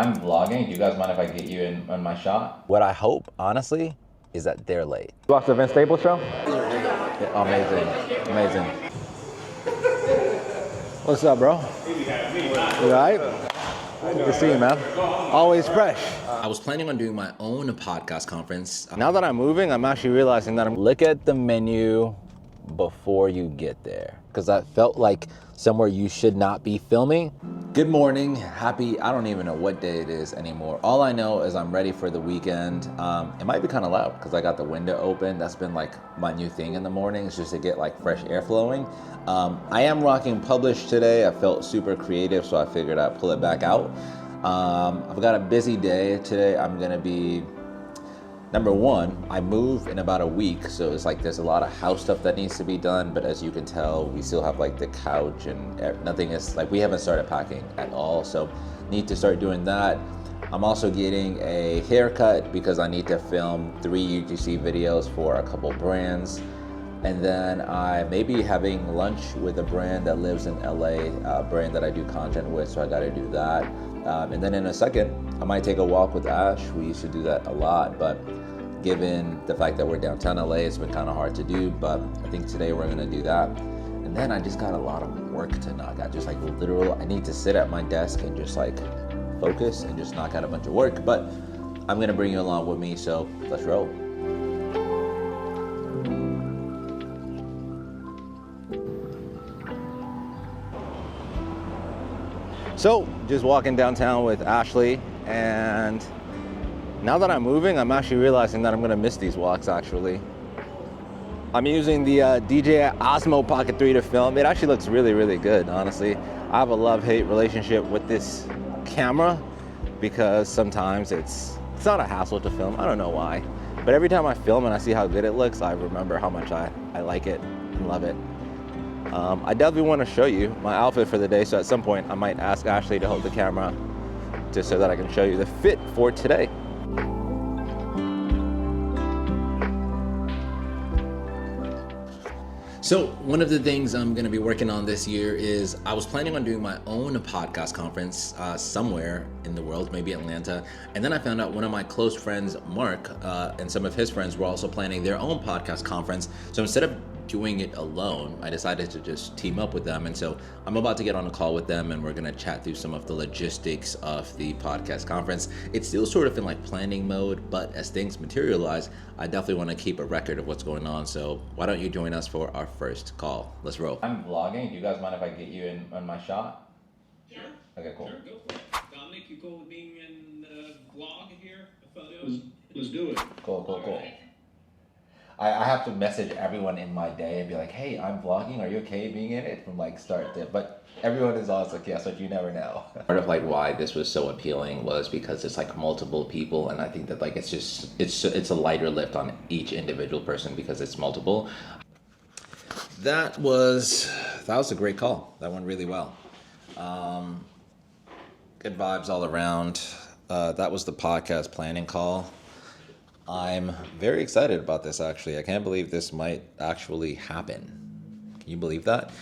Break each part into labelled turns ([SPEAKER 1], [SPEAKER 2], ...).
[SPEAKER 1] I'm vlogging. Do you guys mind if I get you in on my shot?
[SPEAKER 2] What I hope, honestly, is that they're late.
[SPEAKER 1] You watched the Vince Staples show? Yeah, amazing. What's up, bro? You all right? Good to see you, man. Always fresh.
[SPEAKER 2] I was planning on doing my own podcast conference.
[SPEAKER 1] Now that I'm moving, I'm actually realizing that
[SPEAKER 2] Look at the menu before you get there, because that felt like somewhere you should not be filming. Good morning, happy, I don't even know what day it is anymore. All I know is I'm ready for the weekend. It might be kind of loud because I got the window open. That's been like my new thing in the mornings, just to get like fresh air flowing. I am rocking Publish today. I felt super creative, so I figured I'd pull it back out. I've got a busy day today. I'm gonna be, number one, I move in about a week, so it's like there's a lot of house stuff that needs to be done, but as you can tell, we still have like the couch and nothing is, like, we haven't started packing at all, so need to start doing that. I'm also getting a haircut because I need to film 3 UGC videos for a couple brands. And then I may be having lunch with a brand that lives in LA, a brand that I do content with, so I gotta do that. And then in a second, I might take a walk with Ash. We used to do that a lot, but given the fact that we're downtown LA, it's been kind of hard to do, but I think today we're gonna do that. And then I just got a lot of work to knock out, just like literal, I need to sit at my desk and just like focus and just knock out a bunch of work, but I'm gonna bring you along with me, so let's roll.
[SPEAKER 1] So, just walking downtown with Ashley, and now that I'm moving, I'm actually realizing that I'm gonna miss these walks, actually. I'm using the DJI Osmo Pocket 3 to film. It actually looks really, really good, honestly. I have a love-hate relationship with this camera because sometimes it's not a hassle to film. I don't know why. But every time I film and I see how good it looks, I remember how much I like it and love it. I definitely want to show you my outfit for the day, so at some point I might ask Ashley to hold the camera just so that I can show you the fit for today.
[SPEAKER 2] So one of the things I'm going to be working on this year is I was planning on doing my own podcast conference somewhere in the world, maybe Atlanta. And then I found out one of my close friends, Mark, and some of his friends were also planning their own podcast conference. So instead of doing it alone, I decided to just team up with them. And so I'm about to get on a call with them and we're going to chat through some of the logistics of the podcast conference. It's still sort of in like planning mode, but as things materialize, I definitely want to keep a record of what's going on. So why don't you join us for our first call? Let's roll.
[SPEAKER 1] I'm vlogging. Do you guys mind if I get you in on my shot?
[SPEAKER 3] Sure.
[SPEAKER 1] Okay, cool.
[SPEAKER 3] Sure, go for it. Dominic, you cool with being in the vlog here, the photos? Let's do it.
[SPEAKER 1] Cool.
[SPEAKER 3] Right.
[SPEAKER 1] I have to message everyone in my day and be like, hey, I'm vlogging. Are you okay being in it? From like start to, but everyone is always like, yes, but you never know.
[SPEAKER 2] Part of like why this was so appealing was because it's like multiple people, and I think that like it's a lighter lift on each individual person because it's multiple. That was a great call. That went really well. Good vibes all around. That was the podcast planning call. I'm very excited about this, actually. I can't believe this might actually happen. Can you believe that?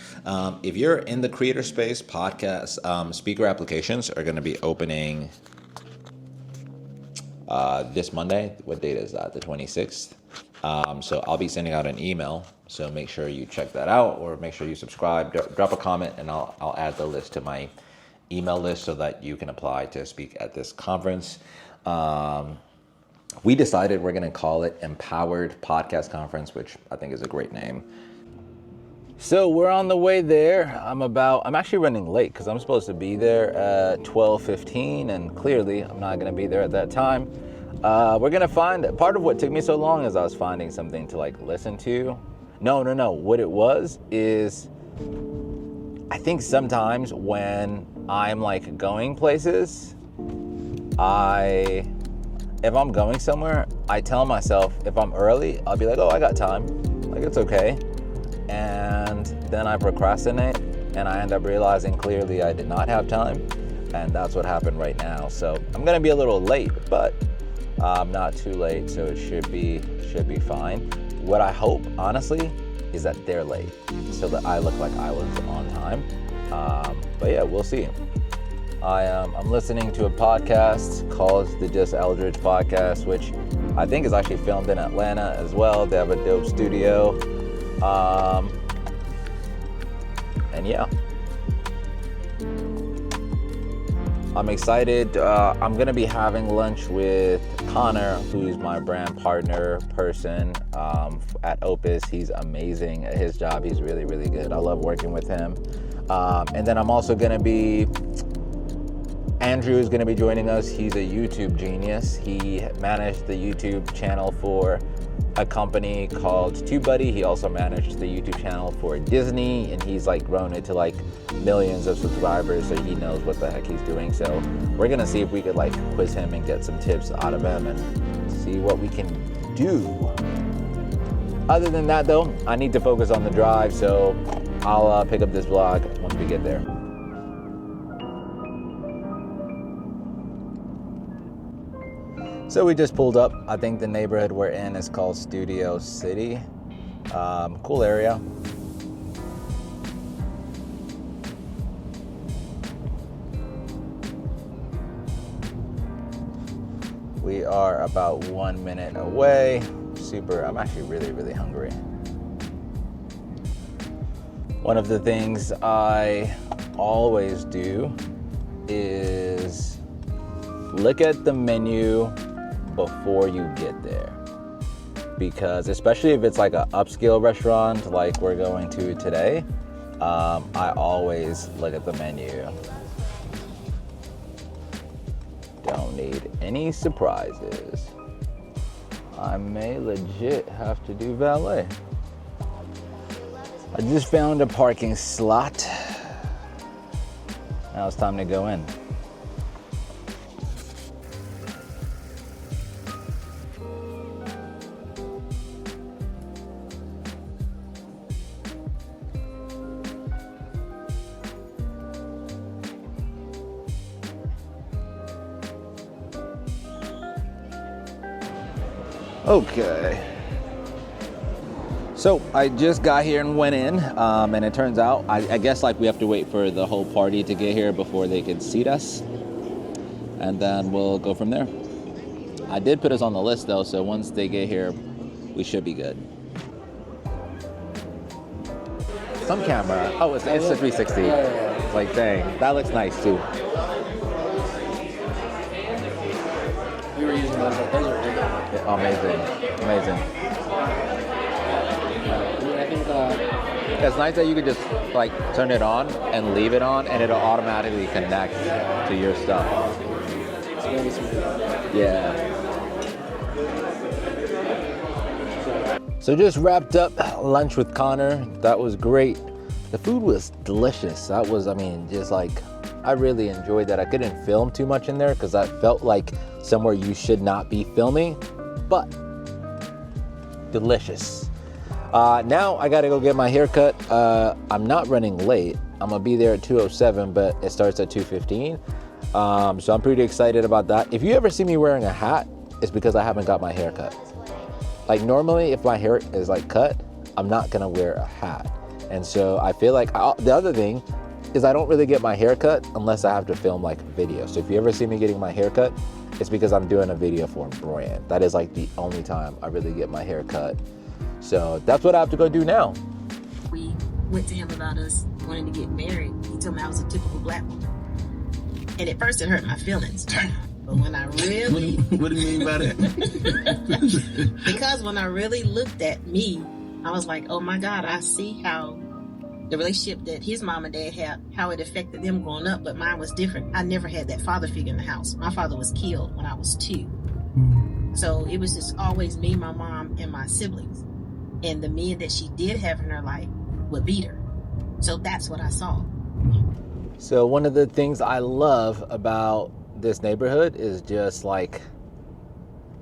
[SPEAKER 2] If you're in the creator space, podcast speaker applications are going to be opening this Monday. What date is that? The 26th. So I'll be sending out an email. So make sure you check that out, or make sure you subscribe. Drop a comment, and I'll add the list to my email list so that you can apply to speak at this conference. We decided we're going to call it Empowered Podcast Conference, which I think is a great name. So we're on the way there. I'm actually running late because I'm supposed to be there at 12:15, and clearly I'm not going to be there at that time. We're going to find, part of what took me so long is I was finding something to like listen to. No. What it was is, I think sometimes when I'm like going places, if I'm going somewhere, I tell myself if I'm early, I'll be like, oh, I got time. Like, it's okay. And then I procrastinate and I end up realizing clearly I did not have time. And that's what happened right now. So I'm going to be a little late, but I'm not too late. So it should be fine. What I hope, honestly, is that they're late so that I look like I was on time. But yeah, we'll see. I'm listening to a podcast called the Just Eldridge Podcast, which I think is actually filmed in Atlanta as well. They have a dope studio. And yeah. I'm excited. I'm gonna be having lunch with Connor, who's my brand partner person at Opus. He's amazing at his job. He's really, really good. I love working with him. And then I'm also gonna be, Andrew is gonna be joining us. He's a YouTube genius. He managed the YouTube channel for a company called TubeBuddy. He also managed the YouTube channel for Disney, and he's like grown it to like millions of subscribers, so he knows what the heck he's doing. So we're gonna see if we could like quiz him and get some tips out of him and see what we can do. Other than that though, I need to focus on the drive, so I'll pick up this vlog once we get there. So we just pulled up. I think the neighborhood we're in is called Studio City. Cool area. We are about 1 minute away. I'm actually really, really hungry. One of the things I always do is look at the menu before you get there, because especially if it's like an upscale restaurant like we're going to today, I always look at the menu. Don't need any surprises. I may legit have to do valet. I just found a parking slot. Now it's time to go in. Okay. So I just got here and went in, and it turns out, I guess like we have to wait for the whole party to get here before they can seat us, and then we'll go from there. I did put us on the list though, so once they get here, we should be good. Some camera, oh, it's a 360. It's like, dang, that looks nice too.
[SPEAKER 4] We were using those are good.
[SPEAKER 2] Yeah, amazing.
[SPEAKER 4] I think
[SPEAKER 2] It's nice that you could just like turn it on and leave it on, and it'll automatically connect to your stuff.
[SPEAKER 4] it's very smooth.
[SPEAKER 2] Yeah. So just wrapped up lunch with Connor. That was great. The food was delicious. That was, just like, I really enjoyed that. I couldn't film too much in there because that felt like somewhere you should not be filming, but delicious. Now I gotta go get my hair cut. I'm not running late. I'm gonna be there at 2:07, but it starts at 2:15. So I'm pretty excited about that. If you ever see me wearing a hat, it's because I haven't got my hair cut. Like normally if my hair is like cut, I'm not gonna wear a hat. And so I feel like the other thing is I don't really get my hair cut unless I have to film like video. So if you ever see me getting my hair cut, it's because I'm doing a video for a brand. That is like the only time I really get my hair cut. So that's what I have to go do now.
[SPEAKER 5] We went to him about us wanting to get married. He told me I was a typical black woman. And at first it hurt my feelings. But when I really...
[SPEAKER 6] What do you mean by that?
[SPEAKER 5] Because when I really looked at me, I was like, oh my God, I see how the relationship that his mom and dad had, how it affected them growing up, but mine was different. I never had that father figure in the house. My father was killed when I was 2. So it was just always me, my mom, and my siblings. And the men that she did have in her life would beat her. So that's what I saw.
[SPEAKER 2] So one of the things I love about this neighborhood is just like,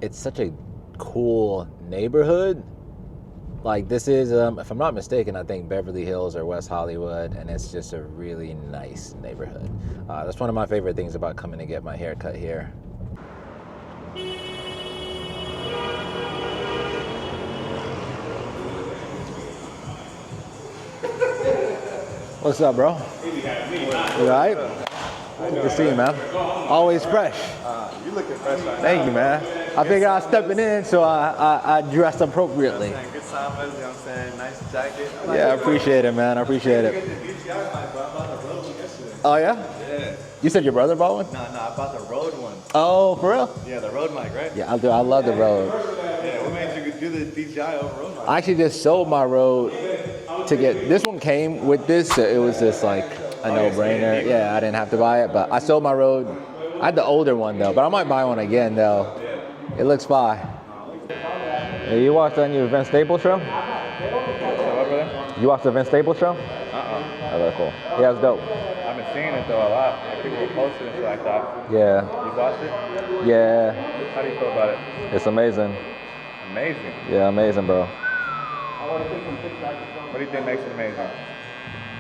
[SPEAKER 2] it's such a cool neighborhood. Like this is, if I'm not mistaken, I think Beverly Hills or West Hollywood, and it's just a really nice neighborhood. That's one of my favorite things about coming to get my hair cut here. What's up, bro? You all right?
[SPEAKER 1] Good to see you, man. Always fresh.
[SPEAKER 6] You looking fresh right
[SPEAKER 1] Thank you, man. I figured I was stepping in, so I dressed appropriately.
[SPEAKER 6] now. Good Sambas, you know what I'm saying? Nice jacket.
[SPEAKER 1] Yeah, I appreciate it, man. I appreciate it. Oh, yeah?
[SPEAKER 6] Yeah.
[SPEAKER 1] You said your brother bought one?
[SPEAKER 6] No, I bought the Rode one.
[SPEAKER 1] Oh, for real?
[SPEAKER 6] Yeah, the Rode mic, right?
[SPEAKER 1] Yeah, I do. I love the Rode.
[SPEAKER 6] Yeah, what made you do the DJI over Rode mic?
[SPEAKER 1] I actually just sold my Rode to get, this one came with this, so it was just like a no-brainer. Yeah, I didn't have to buy it, but I sold my Rode. I had the older one though, but I might buy one again though. It looks fine. Hey, you watched that new Vince Staples show? You watched the Vince Staples show? Oh, that's cool. Yeah, it's dope.
[SPEAKER 6] I've been seeing it though a lot. Like people were posting it, so I thought.
[SPEAKER 1] Yeah.
[SPEAKER 6] You watched it?
[SPEAKER 1] Yeah.
[SPEAKER 6] How do you feel about it?
[SPEAKER 1] It's amazing.
[SPEAKER 6] Amazing.
[SPEAKER 1] Yeah, amazing, bro.
[SPEAKER 6] What do you think makes it amazing?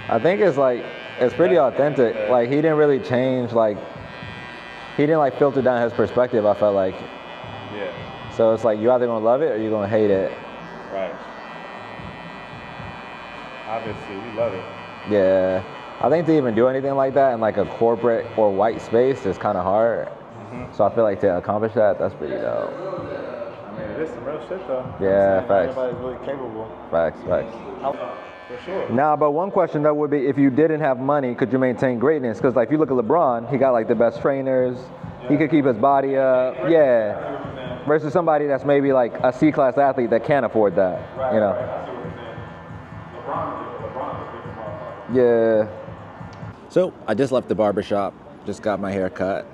[SPEAKER 1] I think it's like, it's pretty authentic. Like, he didn't really change, like, he didn't like filter down his perspective, I felt like.
[SPEAKER 6] Yeah.
[SPEAKER 1] So it's like, you either gonna love it or you're gonna hate it.
[SPEAKER 6] Right. Obviously, we love it.
[SPEAKER 1] Yeah. I think to even do anything like that in like a corporate or white space is kind of hard. So I feel like to accomplish that, that's pretty dope.
[SPEAKER 6] I mean, it is some real shit though.
[SPEAKER 1] Yeah,
[SPEAKER 6] Not
[SPEAKER 1] facts.
[SPEAKER 6] everybody's really capable.
[SPEAKER 1] Facts.
[SPEAKER 6] For sure.
[SPEAKER 1] Nah, but one question though would be, if you didn't have money, could you maintain greatness? Because like if you look at LeBron, he got like the best trainers. He could keep his body up. Yeah. Versus somebody that's maybe like a C-class athlete that can't afford that. You know. Yeah. So I just left the barbershop. Just got my hair cut.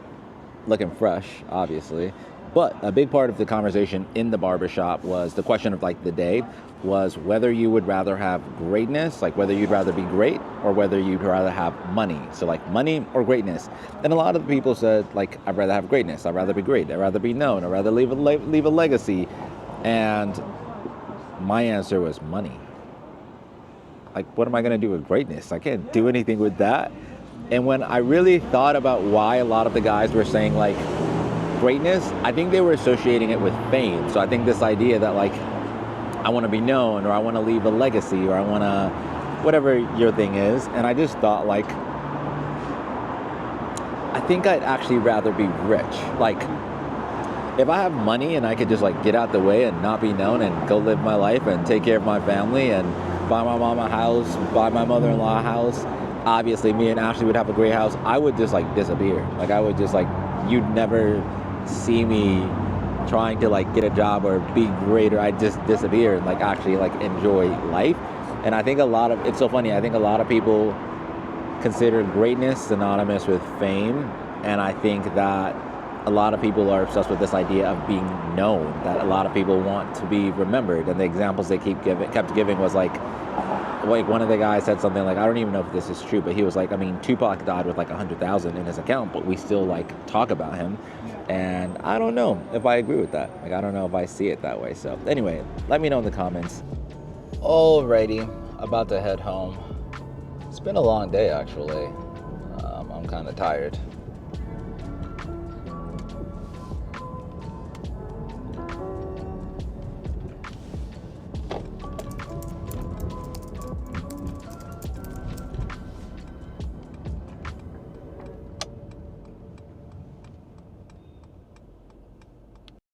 [SPEAKER 1] Looking fresh, obviously. But a big part of the conversation in the barbershop was the question of like the day was whether you would rather have greatness, like whether you'd rather be great or whether you'd rather have money. So like money or greatness. And a lot of the people said like, I'd rather have greatness. I'd rather be great. I'd rather be known. I'd rather leave a legacy. And my answer was money. Like, what am I going to do with greatness? I can't do anything with that. And when I really thought about why a lot of the guys were saying like greatness, I think they were associating it with fame. So I think this idea that like, I want to be known, or I want to leave a legacy, or I want to, whatever your thing is. And I just thought like, I think I'd actually rather be rich. Like, if I have money and I could just like get out the way and not be known and go live my life and take care of my family and buy my mom a house, buy my mother-in-law a house, obviously me and Ashley would have a great house, I would just like disappear. Like I would just like, you'd never see me trying to like get a job or be great, or I'd just disappear and like actually like enjoy life. And I think it's so funny, I think a lot of people consider greatness synonymous with fame. And I think that a lot of people are obsessed with this idea of being known, that a lot of people want to be remembered. And the examples they kept giving was like one of the guys said something like, I don't even know if this is true, but he was like, I mean, Tupac died with like 100,000 in his account, but we still like talk about him. And I don't know if I agree with that. Like, I don't know if I see it that way. So anyway, let me know in the comments. Alrighty, about to head home. It's been a long day actually. I'm kind of tired.